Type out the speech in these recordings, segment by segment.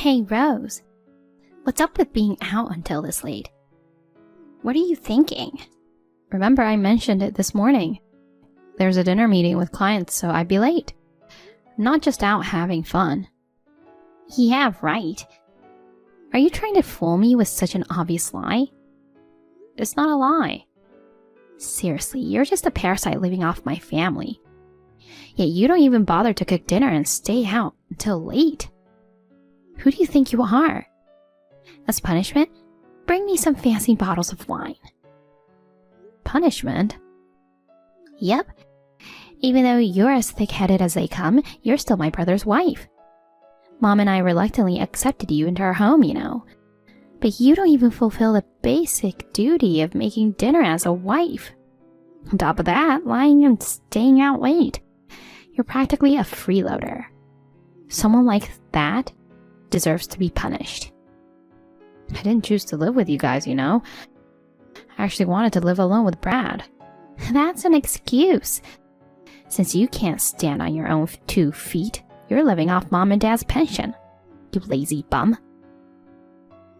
Hey, Rose. What's up with being out until this late? What are you thinking? Remember I mentioned it this morning. There's a dinner meeting with clients, so I'd be late. Not just out having fun. Yeah, right. Are you trying to fool me with such an obvious lie? It's not a lie. Seriously, you're just a parasite living off my family. Yet you don't even bother to cook dinner and stay out until late. Who do you think you are? As punishment, bring me some fancy bottles of wine. Punishment? Yep. Even though you're as thick-headed as they come, you're still my brother's wife. Mom and I reluctantly accepted you into our home, you know. But you don't even fulfill the basic duty of making dinner as a wife. On top of that, lying and staying out late. You're practically a freeloader. Someone like that deserves to be punished. I didn't choose to live with you guys, you know. I actually wanted to live alone with Brad. That's an excuse. Since you can't stand on your own 2 feet, you're living off Mom and Dad's pension. You lazy bum.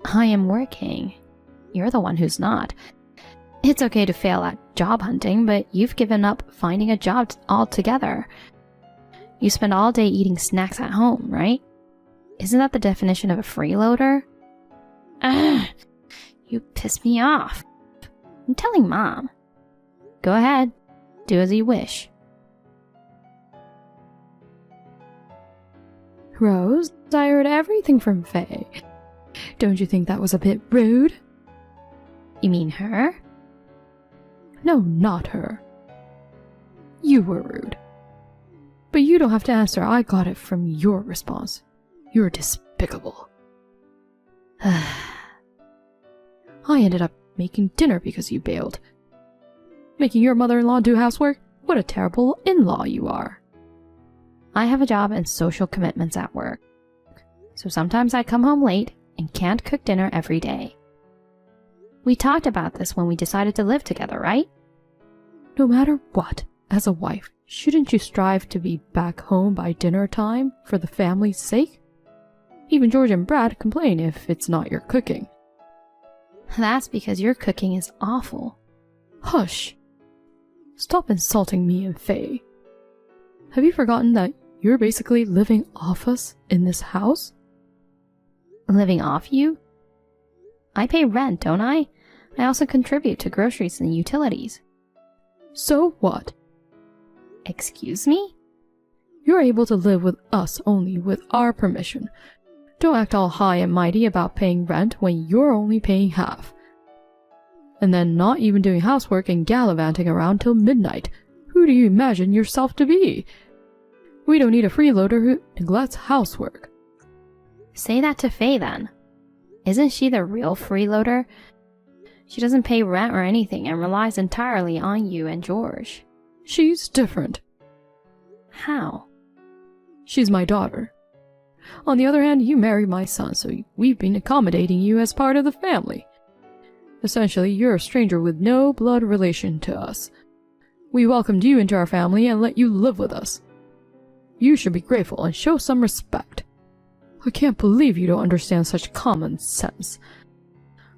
I am working. You're the one who's not. It's okay to fail at job hunting, but you've given up finding a job altogether. You spend all day eating snacks at home, right? Isn't that the definition of a freeloader? Ugh, you piss me off. I'm telling Mom. Go ahead. Do as you wish. Rose, I heard everything from Faye. Don't you think that was a bit rude? You mean her? No, not her. You were rude. But you don't have to answer. I got it from your response. You're despicable. I ended up making dinner because you bailed. Making your mother-in-law do housework? What a terrible in-law you are. I have a job and social commitments at work. So sometimes I come home late and can't cook dinner every day. We talked about this when we decided to live together, right? No matter what, as a wife, shouldn't you strive to be back home by dinner time for the family's sake? Even George and Brad complain if it's not your cooking. That's because your cooking is awful. Hush! Stop insulting me and Faye. Have you forgotten that you're basically living off us in this house? Living off you? I pay rent, don't I? I also contribute to groceries and utilities. So what? Excuse me? You're able to live with us only with our permission. Don't act all high and mighty about paying rent when you're only paying half. And then not even doing housework and gallivanting around till midnight. Who do you imagine yourself to be? We don't need a freeloader who neglects housework. Say that to Faye then. Isn't she the real freeloader? She doesn't pay rent or anything and relies entirely on you and George. She's different. How? She's my daughter. On the other hand, you married my son, so we've been accommodating you as part of the family. Essentially, you're a stranger with no blood relation to us. We welcomed you into our family and let you live with us. You should be grateful and show some respect. I can't believe you don't understand such common sense.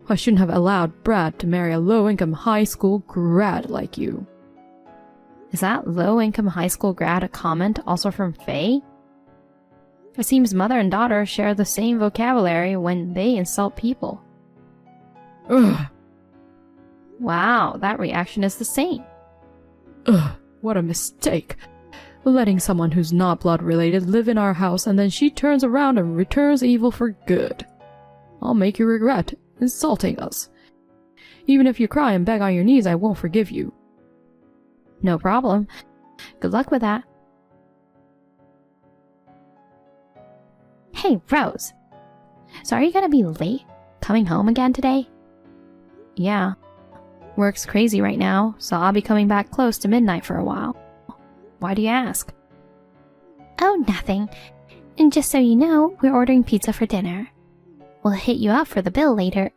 I shouldn't have allowed Brad to marry a low-income high school grad like you. Is that low-income high school grad a comment also from Faye? It seems mother and daughter share the same vocabulary when they insult people. Ugh. Wow, that reaction is the same. Ugh, what a mistake. Letting someone who's not blood-related live in our house and then she turns around and returns evil for good. I'll make you regret insulting us. Even if you cry and beg on your knees, I won't forgive you. No problem. Good luck with that. Hey, Rose. So are you gonna be late coming home again today? Yeah. Work's crazy right now, so I'll be coming back close to midnight for a while. Why do you ask? Oh, nothing. And just so you know, we're ordering pizza for dinner. We'll hit you up for the bill later.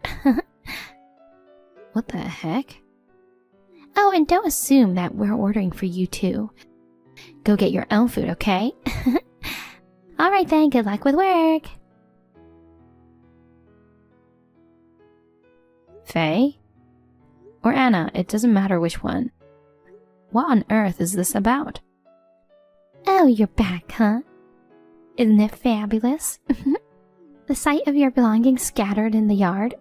What the heck? Oh, and don't assume that we're ordering for you too. Go get your own food, okay? Alright then, good luck with work. Faye? Or Anna, it doesn't matter which one. What on earth is this about? Oh, you're back, huh? Isn't it fabulous? The sight of your belongings scattered in the yard.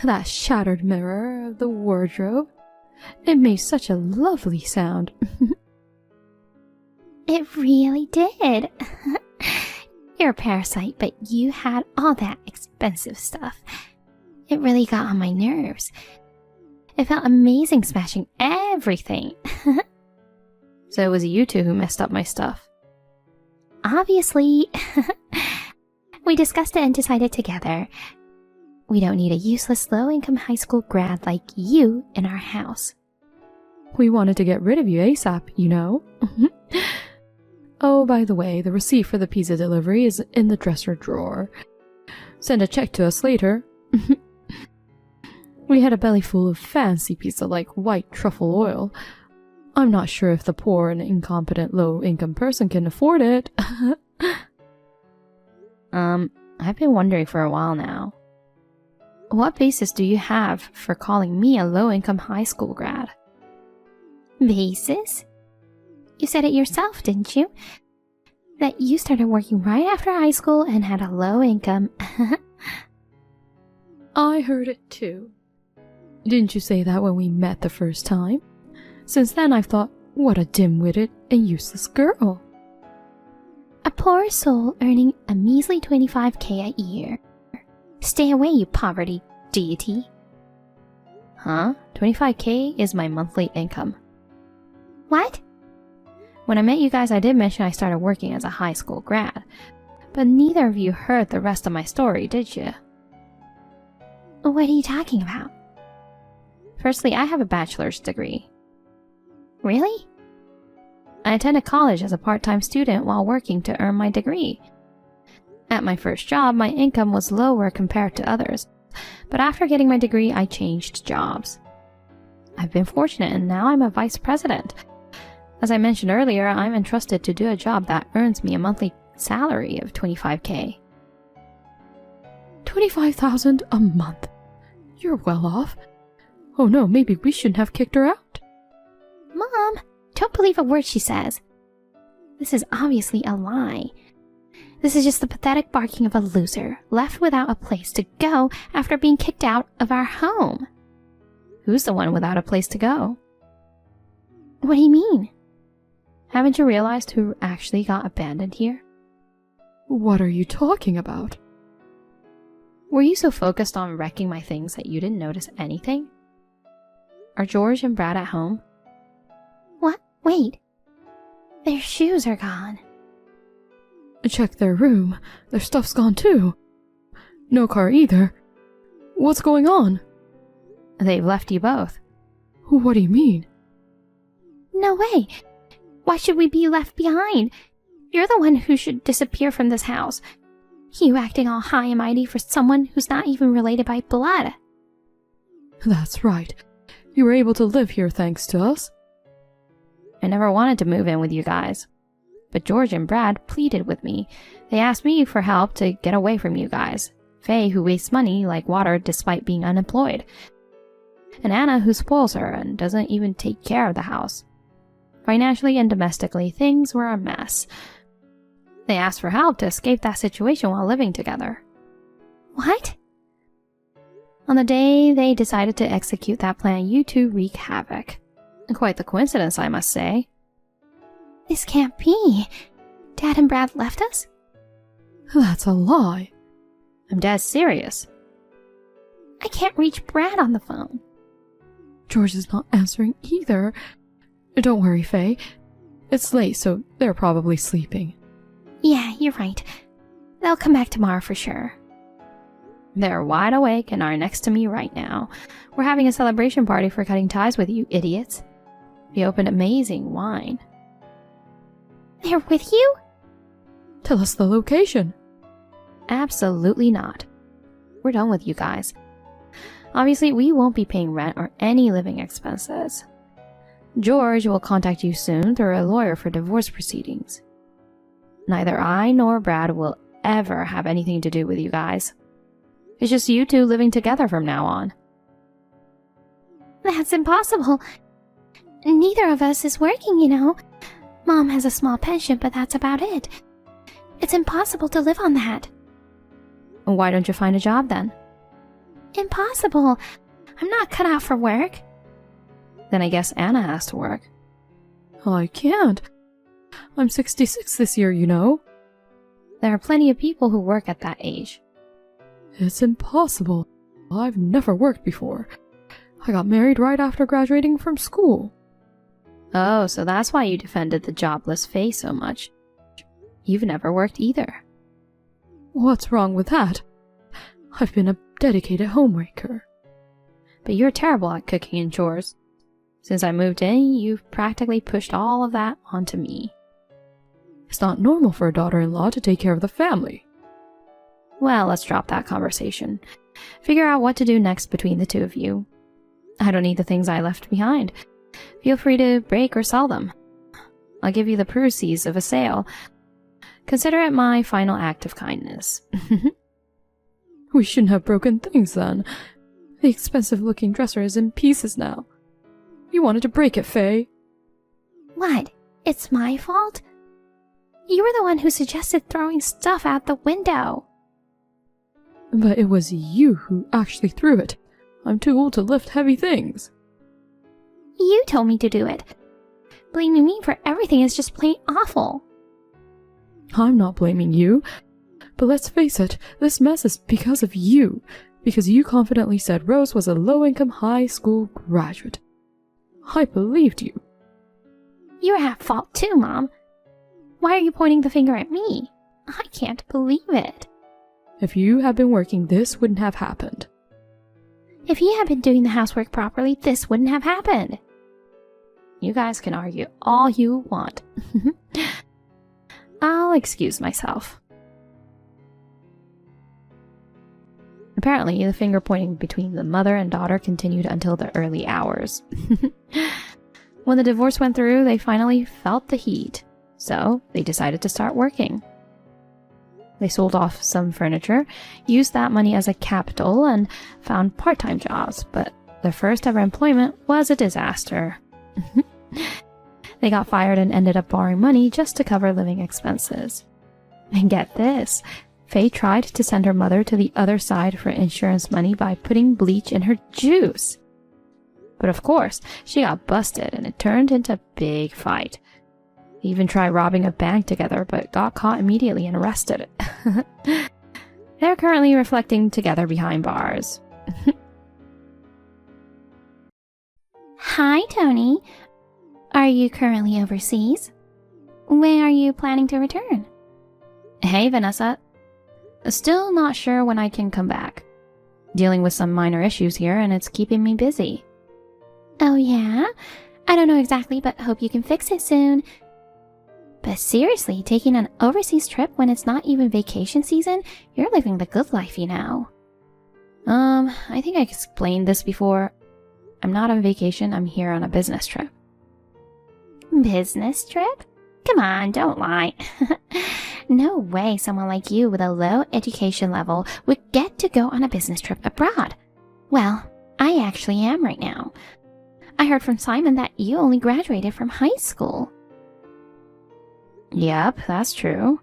That shattered mirror of the wardrobe. It made such a lovely sound. It really did. You're a parasite, but you had all that expensive stuff. It really got on my nerves. It felt amazing smashing everything. So it was you two who messed up my stuff. Obviously. We discussed it and decided together. We don't need a useless low-income high school grad like you in our house. We wanted to get rid of you ASAP, you know. Oh, by the way, the receipt for the pizza delivery is in the dresser drawer. Send a check to us later. We had a belly full of fancy pizza like white truffle oil. I'm not sure if the poor and incompetent low-income person can afford it. I've been wondering for a while now. What basis do you have for calling me a low-income high school grad? Basis? You said it yourself, didn't you? That you started working right after high school and had a low income. I heard it too. Didn't you say that when we met the first time? Since then I've thought, what a dim-witted and useless girl. A poor soul earning a measly $25,000 a year. Stay away, you poverty deity. Huh? $25,000 is my monthly income. What? When I met you guys, I did mention I started working as a high school grad. But neither of you heard the rest of my story, did you? What are you talking about? Firstly, I have a bachelor's degree. Really? I attended college as a part-time student while working to earn my degree. At my first job, my income was lower compared to others, but after getting my degree, I changed jobs. I've been fortunate and now I'm a vice president. As I mentioned earlier, I'm entrusted to do a job that earns me a monthly salary of $25,000. $25,000 a month? You're well off. Oh no, maybe we shouldn't have kicked her out. Mom, don't believe a word she says. This is obviously a lie. This is just the pathetic barking of a loser, left without a place to go after being kicked out of our home. Who's the one without a place to go? What do you mean? Haven't you realized who actually got abandoned here? What are you talking about? Were you so focused on wrecking my things that you didn't notice anything? Are George and Brad at home? What? Wait. Their shoes are gone. Check their room. Their stuff's gone too. No car either. What's going on? They've left you both. What do you mean? No way. Why should we be left behind? You're the one who should disappear from this house. You acting all high and mighty for someone who's not even related by blood. That's right. You were able to live here thanks to us. I never wanted to move in with you guys. But George and Brad pleaded with me. They asked me for help to get away from you guys. Faye, who wastes money like water despite being unemployed. And Anna, who spoils her and doesn't even take care of the house. Financially and domestically, things were a mess. They asked for help to escape that situation while living together. What? On the day they decided to execute that plan, you two wreak havoc. Quite the coincidence, I must say. This can't be. Dad and Brad left us? That's a lie. I'm dead serious. I can't reach Brad on the phone. George is not answering either. Don't worry, Faye. It's late, so they're probably sleeping. Yeah, you're right. They'll come back tomorrow for sure. They're wide awake and are next to me right now. We're having a celebration party for cutting ties with you idiots. We opened amazing wine. They're with you? Tell us the location. Absolutely not. We're done with you guys. Obviously, we won't be paying rent or any living expenses. George will contact you soon through a lawyer for divorce proceedings. Neither I nor Brad will ever have anything to do with you guys. It's just you two living together from now on. That's impossible. Neither of us is working, you know. Mom has a small pension, but that's about it. It's impossible to live on that. Why don't you find a job then? Impossible. I'm not cut out for work. Then I guess Anna has to work. I can't. I'm 66 this year, you know. There are plenty of people who work at that age. It's impossible. I've never worked before. I got married right after graduating from school. Oh, so that's why you defended the jobless Faye so much. You've never worked either. What's wrong with that? I've been a dedicated homemaker. But you're terrible at cooking and chores. Since I moved in, you've practically pushed all of that onto me. It's not normal for a daughter-in-law to take care of the family. Well, let's drop that conversation. Figure out what to do next between the two of you. I don't need the things I left behind. Feel free to break or sell them. I'll give you the proceeds of a sale. Consider it my final act of kindness. We shouldn't have broken things then. The expensive-looking dresser is in pieces now. You wanted to break it, Faye. What? It's my fault? You were the one who suggested throwing stuff out the window. But it was you who actually threw it. I'm too old to lift heavy things. You told me to do it. Blaming me for everything is just plain awful. I'm not blaming you. But let's face it, this mess is because of you. Because you confidently said Rose was a low-income high school graduate. I believed you. You're at fault too, Mom. Why are you pointing the finger at me? I can't believe it. If you had been working, this wouldn't have happened. If you had been doing the housework properly, this wouldn't have happened. You guys can argue all you want. I'll excuse myself. Apparently, the finger pointing between the mother and daughter continued until the early hours. When the divorce went through, they finally felt the heat, so they decided to start working. They sold off some furniture, used that money as a capital, and found part-time jobs, but their first ever employment was a disaster. They got fired and ended up borrowing money just to cover living expenses. And get this, Faye tried to send her mother to the other side for insurance money by putting bleach in her juice. But of course, she got busted and it turned into a big fight. They even tried robbing a bank together, but got caught immediately and arrested. They're currently reflecting together behind bars. Hi, Tony. Are you currently overseas? When are you planning to return? Hey, Vanessa. Still not sure when I can come back. Dealing with some minor issues here and it's keeping me busy. Oh yeah? I don't know exactly, but hope you can fix it soon. But seriously, taking an overseas trip when it's not even vacation season, you're living the good life, you know. I think I explained this before. I'm not on vacation, I'm here on a business trip. Business trip? Come on, don't lie. No way someone like you with a low education level would get to go on a business trip abroad. Well, I actually am right now. I heard from Simon that you only graduated from high school. Yep, that's true.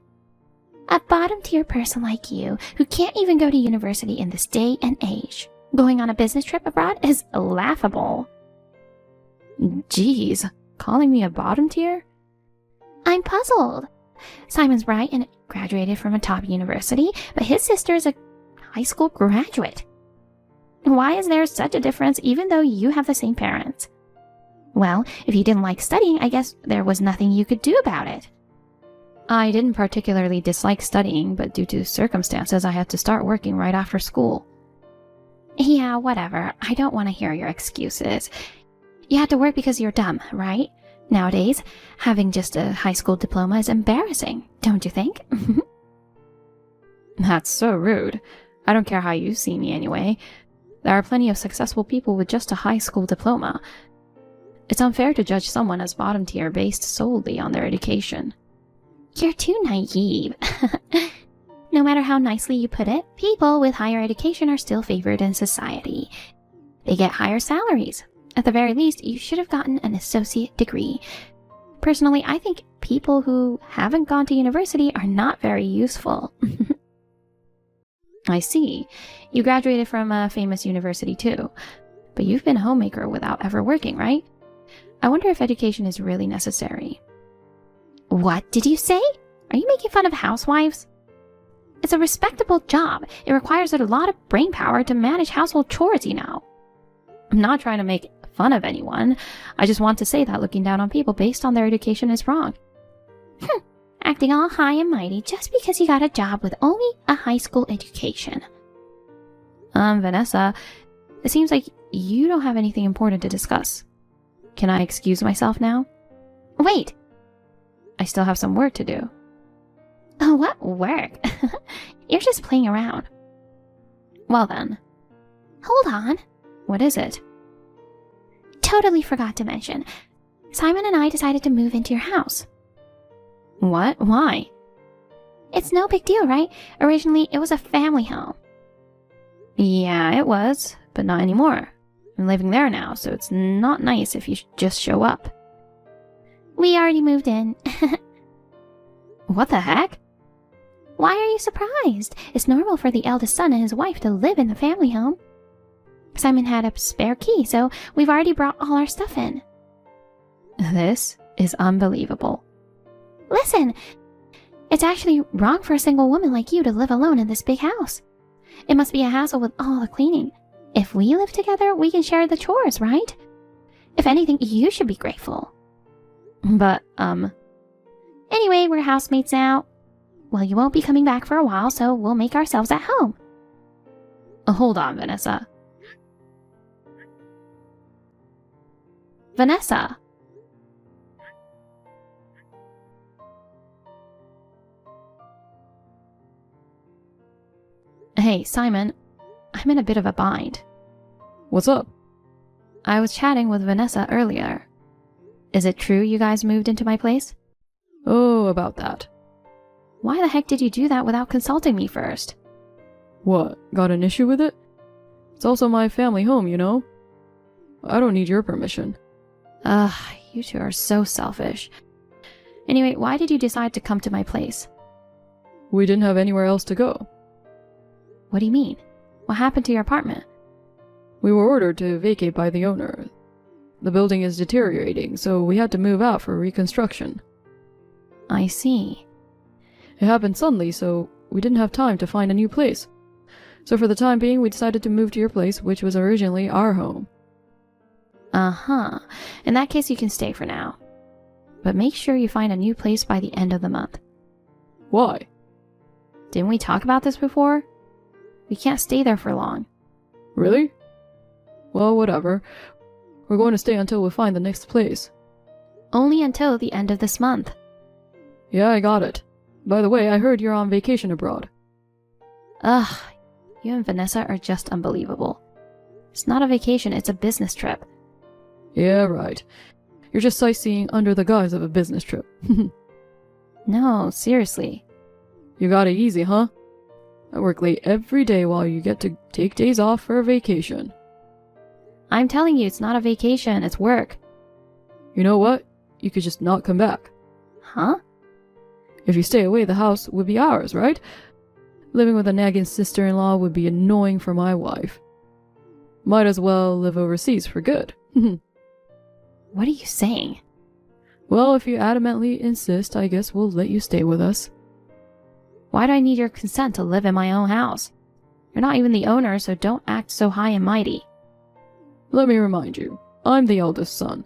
A bottom-tier person like you, who can't even go to university in this day and age, going on a business trip abroad is laughable. Jeez, calling me a bottom tier? I'm puzzled. Simon's right and graduated from a top university, but his sister is a high school graduate. Why is there such a difference even though you have the same parents? Well, if you didn't like studying, I guess there was nothing you could do about it. I didn't particularly dislike studying, but due to circumstances, I had to start working right after school. Yeah, whatever. I don't want to hear your excuses. You had to work because you're dumb, right? Nowadays, having just a high school diploma is embarrassing, don't you think? That's so rude. I don't care how you see me anyway. There are plenty of successful people with just a high school diploma. It's unfair to judge someone as bottom tier based solely on their education. You're too naive. No matter how nicely you put it, people with higher education are still favored in society. They get higher salaries. At the very least, you should have gotten an associate degree. Personally, I think people who haven't gone to university are not very useful. I see. You graduated from a famous university too. But you've been a homemaker without ever working, right? I wonder if education is really necessary. What did you say? Are you making fun of housewives? It's a respectable job. It requires a lot of brain power to manage household chores, you know. I'm not trying to make fun of anyone. I just want to say that looking down on people based on their education is wrong. Acting all high and mighty just because you got a job with only a high school education. Vanessa, it seems like you don't have anything important to discuss. Can I excuse myself now? Wait! I still have some work to do. Oh, what work? You're just playing around. Well then. Hold on. What is it? Totally forgot to mention. Simon and I decided to move into your house. What? Why? It's no big deal, right? Originally, it was a family home. Yeah, it was, but not anymore. I'm living there now, so it's not nice if you just show up. We already moved in. What the heck? Why are you surprised? It's normal for the eldest son and his wife to live in the family home. Simon had a spare key, so we've already brought all our stuff in. This is unbelievable. Listen, it's actually wrong for a single woman like you to live alone in this big house. It must be a hassle with all the cleaning. If we live together, we can share the chores, right? If anything, you should be grateful. But, Anyway, we're housemates now. Well, you won't be coming back for a while, so we'll make ourselves at home. Hold on, Vanessa. Vanessa! Hey, Simon. I'm in a bit of a bind. What's up? I was chatting with Vanessa earlier. Is it true you guys moved into my place? Oh, about that. Why the heck did you do that without consulting me first? What, got an issue with it? It's also my family home, you know? I don't need your permission. Ugh, you two are so selfish. Anyway, why did you decide to come to my place? We didn't have anywhere else to go. What do you mean? What happened to your apartment? We were ordered to vacate by the owner. The building is deteriorating, so we had to move out for reconstruction. I see. It happened suddenly, so we didn't have time to find a new place. So for the time being, we decided to move to your place, which was originally our home. Uh-huh. In that case, you can stay for now. But make sure you find a new place by the end of the month. Why? Didn't we talk about this before? We can't stay there for long. Really? Well, whatever. We're going to stay until we find the next place. Only until the end of this month. Yeah, I got it. By the way, I heard you're on vacation abroad. Ugh, you and Vanessa are just unbelievable. It's not a vacation, it's a business trip. Yeah, right. You're just sightseeing under the guise of a business trip. No, seriously. You got it easy, huh? I work late every day while you get to take days off for a vacation. I'm telling you, it's not a vacation, it's work. You know what? You could just not come back. Huh? If you stay away, the house would be ours, right? Living with a nagging sister-in-law would be annoying for my wife. Might as well live overseas for good. What are you saying? Well, if you adamantly insist, I guess we'll let you stay with us. Why do I need your consent to live in my own house? You're not even the owner, so don't act so high and mighty. Let me remind you, I'm the eldest son.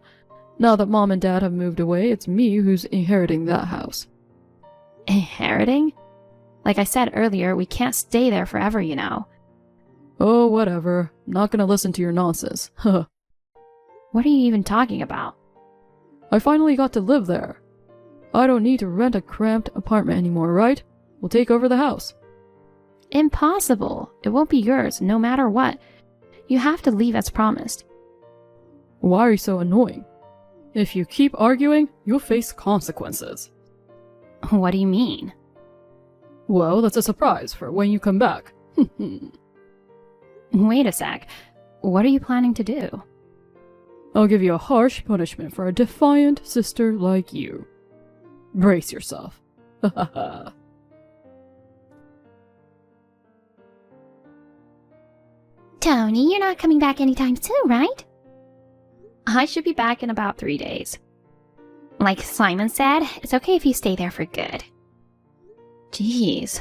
Now that Mom and Dad have moved away, it's me who's inheriting that house. Inheriting? Like I said earlier, we can't stay there forever, you know. Oh, whatever. Not gonna listen to your nonsense. Huh. What are you even talking about? I finally got to live there. I don't need to rent a cramped apartment anymore, right? We'll take over the house. Impossible. It won't be yours, no matter what. You have to leave as promised. Why are you so annoying? If you keep arguing, you'll face consequences. What do you mean? Well, that's a surprise for when you come back. Wait a sec. What are you planning to do? I'll give you a harsh punishment for a defiant sister like you. Brace yourself. Ha ha ha. Tony, you're not coming back anytime soon, right? I should be back in about 3 days. Like Simon said, it's okay if you stay there for good. Jeez.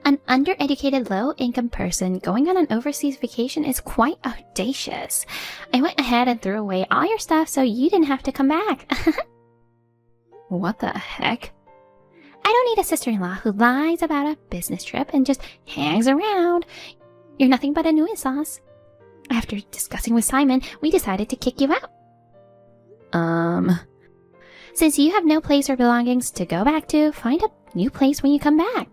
An undereducated, low-income person going on an overseas vacation is quite audacious. I went ahead and threw away all your stuff so you didn't have to come back. What the heck? I don't need a sister-in-law who lies about a business trip and just hangs around. You're nothing but a nuisance. After discussing with Simon, we decided to kick you out. Since you have no place or belongings to go back to, find a new place when you come back.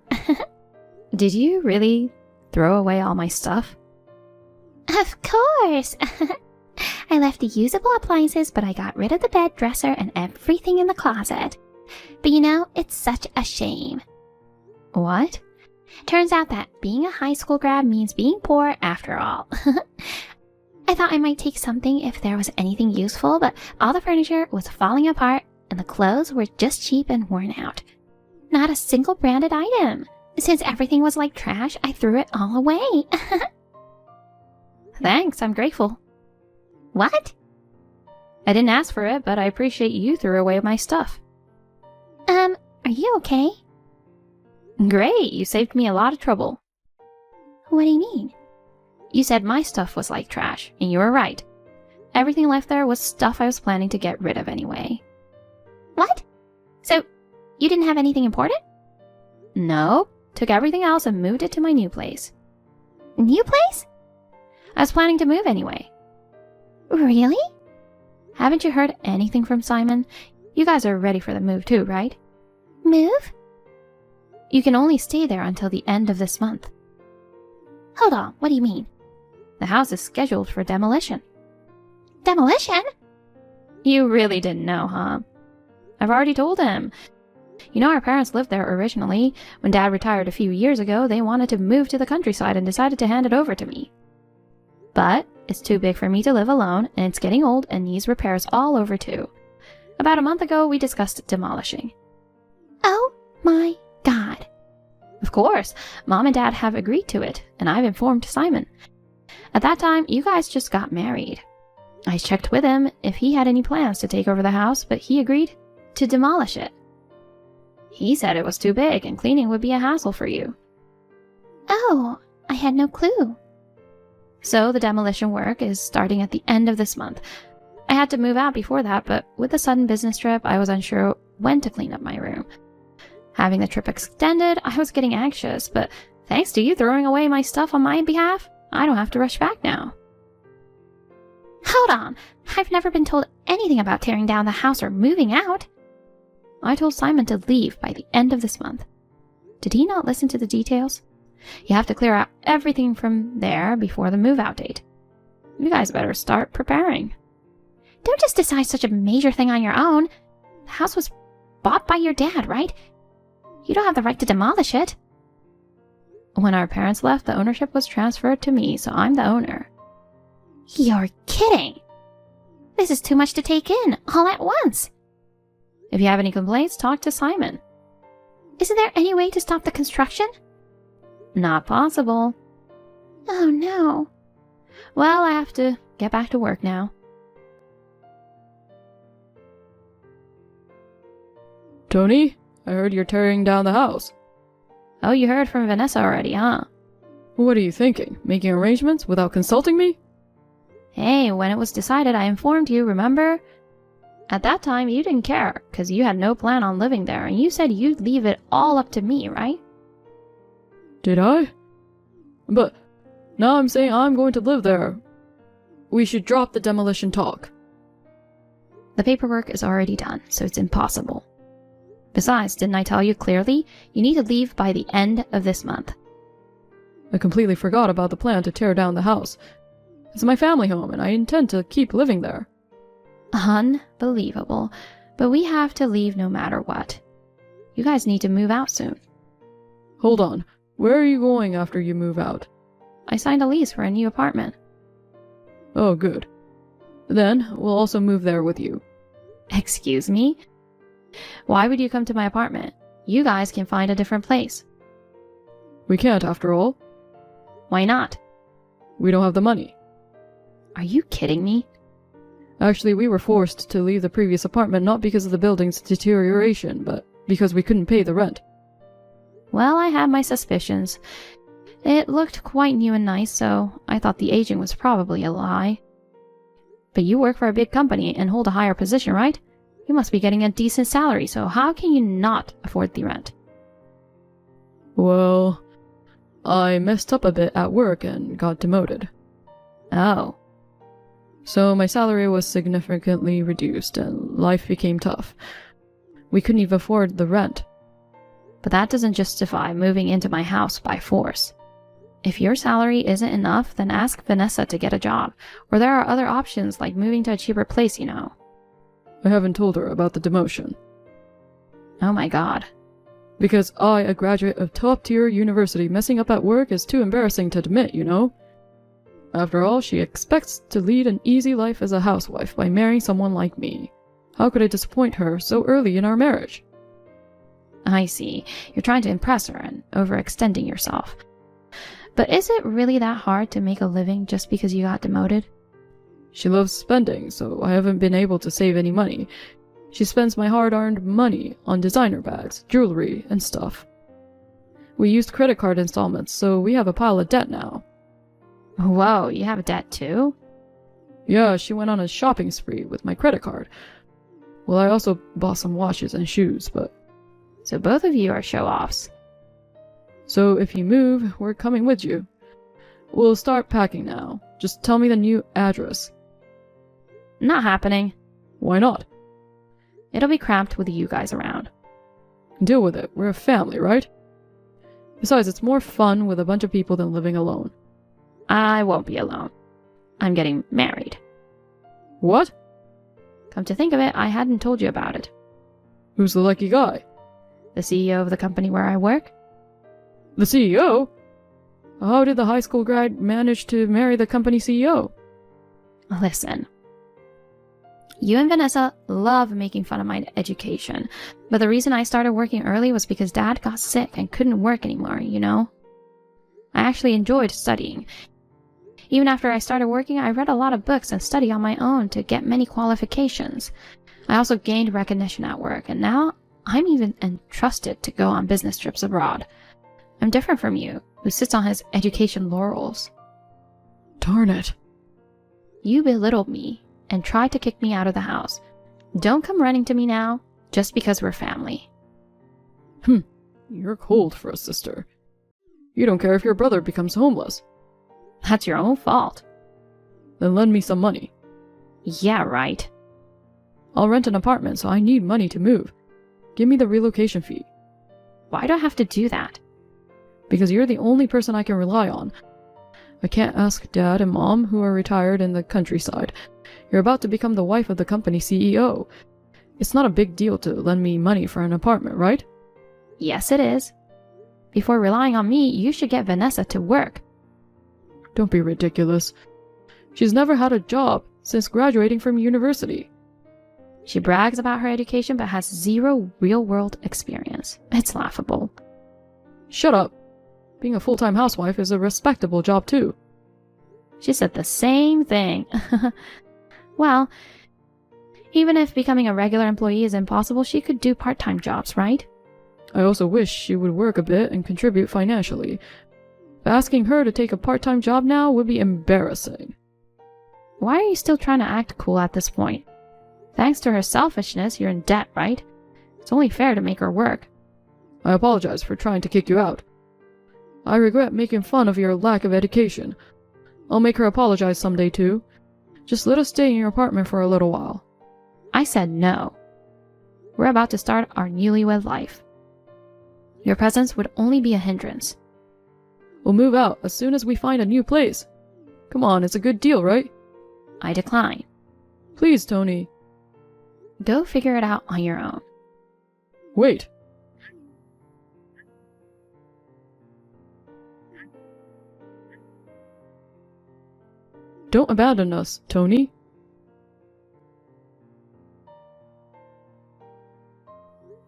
Did you really throw away all my stuff? Of course! I left the usable appliances, but I got rid of the bed, dresser, and everything in the closet. But you know, it's such a shame. What? Turns out that being a high school grad means being poor after all. I thought I might take something if there was anything useful, but all the furniture was falling apart and the clothes were just cheap and worn out. Not a single branded item. Since everything was like trash, I threw it all away. Thanks, I'm grateful. What? I didn't ask for it, but I appreciate you threw away my stuff. Are you okay? Great, you saved me a lot of trouble. What do you mean? You said my stuff was like trash, and you were right. Everything left there was stuff I was planning to get rid of anyway. What? So, you didn't have anything important? No, took everything else and moved it to my new place. New place? I was planning to move anyway. Really? Haven't you heard anything from Simon? You guys are ready for the move too, right? Move? You can only stay there until the end of this month. Hold on, what do you mean? The house is scheduled for demolition. Demolition? You really didn't know, huh? I've already told him. You know, our parents lived there originally. When Dad retired a few years ago, they wanted to move to the countryside and decided to hand it over to me. But it's too big for me to live alone, and it's getting old and needs repairs all over too. About a month ago, we discussed demolishing. Oh my God. Of course, Mom and Dad have agreed to it, and I've informed Simon. At that time, you guys just got married. I checked with him if he had any plans to take over the house, but he agreed to demolish it. He said it was too big and cleaning would be a hassle for you. Oh, I had no clue. So the demolition work is starting at the end of this month. I had to move out before that, but with the sudden business trip, I was unsure when to clean up my room. Having the trip extended, I was getting anxious, but thanks to you throwing away my stuff on my behalf, I don't have to rush back now. Hold on, I've never been told anything about tearing down the house or moving out. I told Simon to leave by the end of this month. Did he not listen to the details? You have to clear out everything from there before the move-out date. You guys better start preparing. Don't just decide such a major thing on your own. The house was bought by your dad, right? You don't have the right to demolish it. When our parents left, the ownership was transferred to me, so I'm the owner. You're kidding. This is too much to take in, all at once. If you have any complaints, talk to Simon. Isn't there any way to stop the construction? Not possible. Oh no. Well, I have to get back to work now. Tony, I heard you're tearing down the house. Oh, you heard from Vanessa already, huh? What are you thinking? Making arrangements without consulting me? Hey, when it was decided, I informed you, remember? At that time, you didn't care, because you had no plan on living there, and you said you'd leave it all up to me, right? Did I? But now I'm saying I'm going to live there. We should drop the demolition talk. The paperwork is already done, so it's impossible. Besides, didn't I tell you clearly? You need to leave by the end of this month. I completely forgot about the plan to tear down the house. It's my family home, and I intend to keep living there. Unbelievable. But we have to leave no matter what. You guys need to move out soon. Hold on. Where are you going after you move out? I signed a lease for a new apartment. Oh, good. Then, we'll also move there with you. Excuse me? Why would you come to my apartment? You guys can find a different place. We can't, after all. Why not? We don't have the money. Are you kidding me? Actually, we were forced to leave the previous apartment not because of the building's deterioration, but because we couldn't pay the rent. Well, I had my suspicions. It looked quite new and nice, so I thought the aging was probably a lie. But you work for a big company and hold a higher position, right? You must be getting a decent salary, so how can you not afford the rent? Well, I messed up a bit at work and got demoted. Oh. So my salary was significantly reduced and life became tough. We couldn't even afford the rent. But that doesn't justify moving into my house by force. If your salary isn't enough, then ask Vanessa to get a job. Or there are other options like moving to a cheaper place, you know. I haven't told her about the demotion. Oh my god. Because I, a graduate of top-tier university, messing up at work is too embarrassing to admit, you know? After all, she expects to lead an easy life as a housewife by marrying someone like me. How could I disappoint her so early in our marriage? I see. You're trying to impress her and overextending yourself. But is it really that hard to make a living just because you got demoted? She loves spending, so I haven't been able to save any money. She spends my hard-earned money on designer bags, jewelry, and stuff. We used credit card installments, so we have a pile of debt now. Whoa, you have a debt too? Yeah, she went on a shopping spree with my credit card. Well, I also bought some watches and shoes, but... So both of you are show-offs. So if you move, we're coming with you. We'll start packing now. Just tell me the new address. Not happening. Why not? It'll be cramped with you guys around. Deal with it. We're a family, right? Besides, it's more fun with a bunch of people than living alone. I won't be alone. I'm getting married. What? Come to think of it, I hadn't told you about it. Who's the lucky guy? The CEO of the company where I work? The CEO? How did the high school grad manage to marry the company CEO? Listen. You and Vanessa love making fun of my education, but the reason I started working early was because Dad got sick and couldn't work anymore, you know? I actually enjoyed studying. Even after I started working, I read a lot of books and studied on my own to get many qualifications. I also gained recognition at work, and now I'm even entrusted to go on business trips abroad. I'm different from you, who sits on his education laurels. Darn it. You belittled me and tried to kick me out of the house. Don't come running to me now, just because we're family. You're cold for a sister. You don't care if your brother becomes homeless. That's your own fault. Then lend me some money. Yeah, right. I'll rent an apartment, so I need money to move. Give me the relocation fee. Why do I have to do that? Because you're the only person I can rely on. I can't ask Dad and Mom, who are retired in the countryside. You're about to become the wife of the company CEO. It's not a big deal to lend me money for an apartment, right? Yes, it is. Before relying on me, you should get Vanessa to work. Don't be ridiculous. She's never had a job since graduating from university. She brags about her education but has zero real-world experience. It's laughable. Shut up. Being a full-time housewife is a respectable job too. She said the same thing. Well, even if becoming a regular employee is impossible, she could do part-time jobs, right? I also wish she would work a bit and contribute financially. But asking her to take a part-time job now would be embarrassing. Why are you still trying to act cool at this point? Thanks to her selfishness, you're in debt, right? It's only fair to make her work. I apologize for trying to kick you out. I regret making fun of your lack of education. I'll make her apologize someday too. Just let us stay in your apartment for a little while. I said no. We're about to start our newlywed life. Your presence would only be a hindrance. We'll move out as soon as we find a new place. Come on, it's a good deal, right? I decline. Please, Tony. Go figure it out on your own. Wait. Don't abandon us, Tony.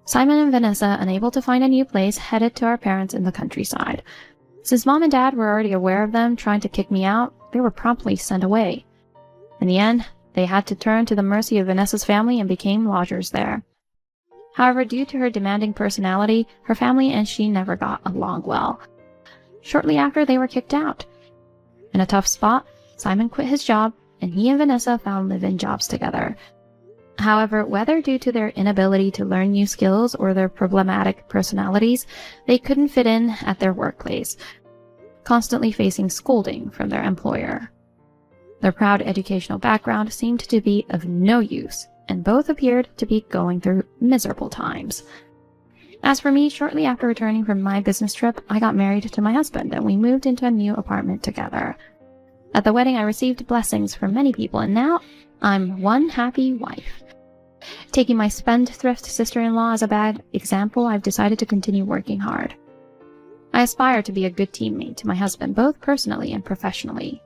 Simon and Vanessa, unable to find a new place, headed to our parents in the countryside. Since Mom and Dad were already aware of them trying to kick me out, they were promptly sent away. In the end, they had to turn to the mercy of Vanessa's family and became lodgers there. However, due to her demanding personality, her family and she never got along well. Shortly after, they were kicked out. In a tough spot, Simon quit his job, and he and Vanessa found live-in jobs together. However, whether due to their inability to learn new skills or their problematic personalities, they couldn't fit in at their workplace, constantly facing scolding from their employer. Their proud educational background seemed to be of no use, and both appeared to be going through miserable times. As for me, shortly after returning from my business trip, I got married to my husband, and we moved into a new apartment together. At the wedding, I received blessings from many people, and now I'm one happy wife. Taking my spendthrift sister-in-law as a bad example, I've decided to continue working hard. I aspire to be a good teammate to my husband, both personally and professionally.